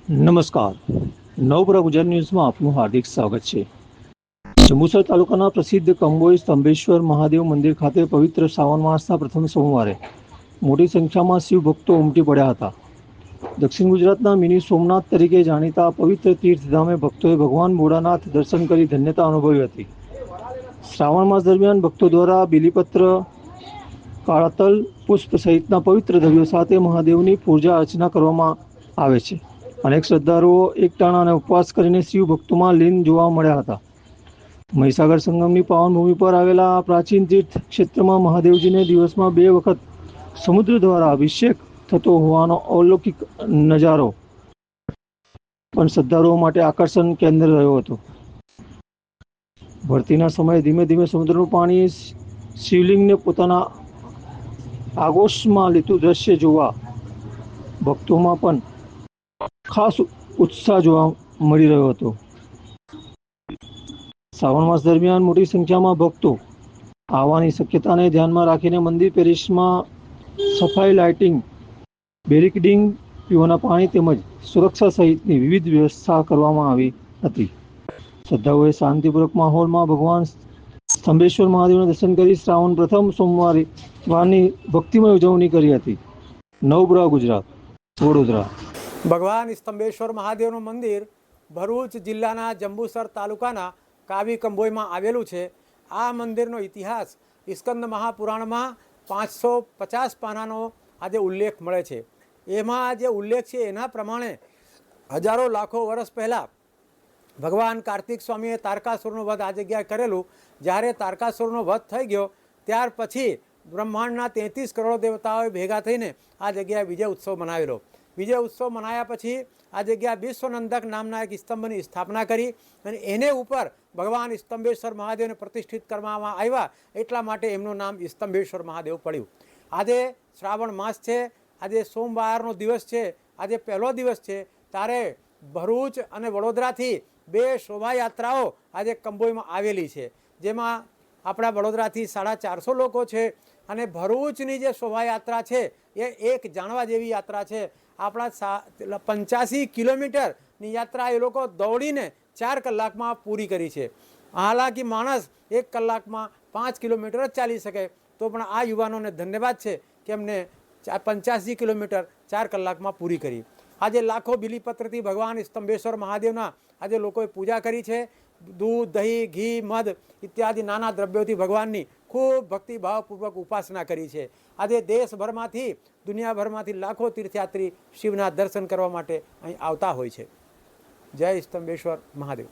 નમસ્કાર. નવપરા ગુજરાત ન્યૂઝમાં આપનું હાર્દિક સ્વાગત છે. જંબુસર તાલુકાના પ્રસિદ્ધ કંબોઈ સ્તંભેશ્વર મહાદેવ મંદિર ખાતે પવિત્ર શ્રાવણ માસના પ્રથમ સોમવારે મોટી સંખ્યામાં શિવ ભક્તો ઉમટી પડ્યા હતા. દક્ષિણ ગુજરાતના મિની સોમનાથ તરીકે જાણીતા પવિત્ર તીર્થધામે ભક્તોએ ભગવાન ભોળાનાથ દર્શન કરી ધન્યતા અનુભવી હતી. શ્રાવણ માસ દરમિયાન ભક્તો દ્વારા બીલીપત્ર, કાળાતલ, પુષ્પ સહિતના પવિત્ર દ્રવ્યો સાથે મહાદેવની પૂજા અર્ચના કરવામાં આવે છે. અનેક શ્રદ્ધાળુઓ એકટાણા અને ઉપવાસ કરીને શિવ ભક્તોમાં લીન જોવા મળ્યા હતા. મહીસાગર સંગમની પાવન ભૂમિ પર આવેલા આ પ્રાચીન તીર્થ ક્ષેત્રમાં મહાદેવજીને દિવસમાં 2 વખત સમુદ્ર દ્વારા અભિષેક થતો હોવાનો અલૌકિક નજારો પણ શ્રદ્ધાળુઓ માટે આકર્ષણ કેન્દ્ર રહ્યો હતો. ભરતીના સમયે ધીમે ધીમે સમુદ્રનું પાણી શિવલિંગને પોતાના આગોશમાં લેતું દ્રશ્ય જોવા ભક્તોમાં પણ ખાસ ઉત્સાહ જોવા મળી રહ્યો હતો. શ્રાવણ માસ દરમિયાન મોટી સંખ્યામાં ભક્તો આવવાની શક્યતાને ધ્યાનમાં રાખીને મંદિર પરિસરમાં સફાઈ, લાઇટિંગ, બેરિકેડિંગ, પીવાના પાણી તેમજ સુરક્ષા સહિતની વિવિધ વ્યવસ્થા કરવામાં આવી હતી. શ્રદ્ધાળુઓએ શાંતિપૂર્વક માહોલમાં ભગવાન સ્તંભેશ્વર મહાદેવના દર્શન કરી શ્રાવણ પ્રથમ સોમવારની ભક્તિમય ઉજવણી કરી હતી. નવપરા ગુજરાત, વડોદરા. ભગવાન સ્તંભેશ્વર મહાદેવનું મંદિર ભરૂચ જિલ્લાના જંબુસર તાલુકાના કાવી કંબોઈમાં આવેલું છે. આ મંદિરનો ઇતિહાસ સ્કંદ મહાપુરાણમાં 550 પાનાનો આજે ઉલ્લેખ મળે છે. એમાં જે ઉલ્લેખ છે એના પ્રમાણે હજારો લાખો વર્ષ પહેલાં ભગવાન કાર્તિક સ્વામીએ તારકાસુરનો વધ આ જગ્યાએ કરેલું. જ્યારે તારકાસુરનો વધ થઈ ગયો ત્યાર પછી બ્રહ્માંડના 33 કરોડ દેવતાઓએ ભેગા થઈને આ જગ્યાએ વિજય ઉત્સવ મનાવેલો. વિજય ઉત્સવ મનાયા પછી આ જગ્યા વિશ્વનંદક નામના એક સ્તંભની સ્થાપના કરી અને એને ઉપર ભગવાન સ્તંભેશ્વર મહાદેવને પ્રતિષ્ઠિત કરવામાં આવ્યા. એટલા માટે એમનું નામ સ્તંભેશ્વર મહાદેવ પડ્યું. આજે શ્રાવણ માસ છે, આજે સોમવારનો દિવસ છે, આજે પહેલો દિવસ છે. ત્યારે ભરૂચ અને વડોદરાથી 2 શોભાયાત્રાઓ આજે કંબોઈમાં આવેલી છે. જેમાં આપણા વડોદરાથી 450 લોકો છે અને ભરૂચની જે શોભાયાત્રા છે એ એક જાણવા જેવી યાત્રા છે. આપણા 85 કિલોમીટરની યાત્રા એ લોકો દોડીને 4 કલાકમાં પૂરી કરી છે. હાલાકી માણસ 1 કલાકમાં 5 કિલોમીટર જ ચાલી શકે, તો પણ આ યુવાનોને ધન્યવાદ છે કે એમને 85 કિલોમીટર 4 કલાકમાં પૂરી કરી. આજે લાખો બીલીપત્રથી ભગવાન સ્તંભેશ્વર મહાદેવના આજે લોકોએ પૂજા કરી છે. દૂધ, દહીં, ઘી, મધ ઇત્યાદિ નાના દ્રવ્યોથી ભગવાનની ખૂબ ભક્તિભાવપૂર્વક ઉપાસના કરી છે. આજે દેશભરમાંથી, દુનિયાભરમાંથી લાખો તીર્થયાત્રી શિવના દર્શન કરવા માટે અહીં આવતા હોય છે. જય સ્તંભેશ્વર મહાદેવ.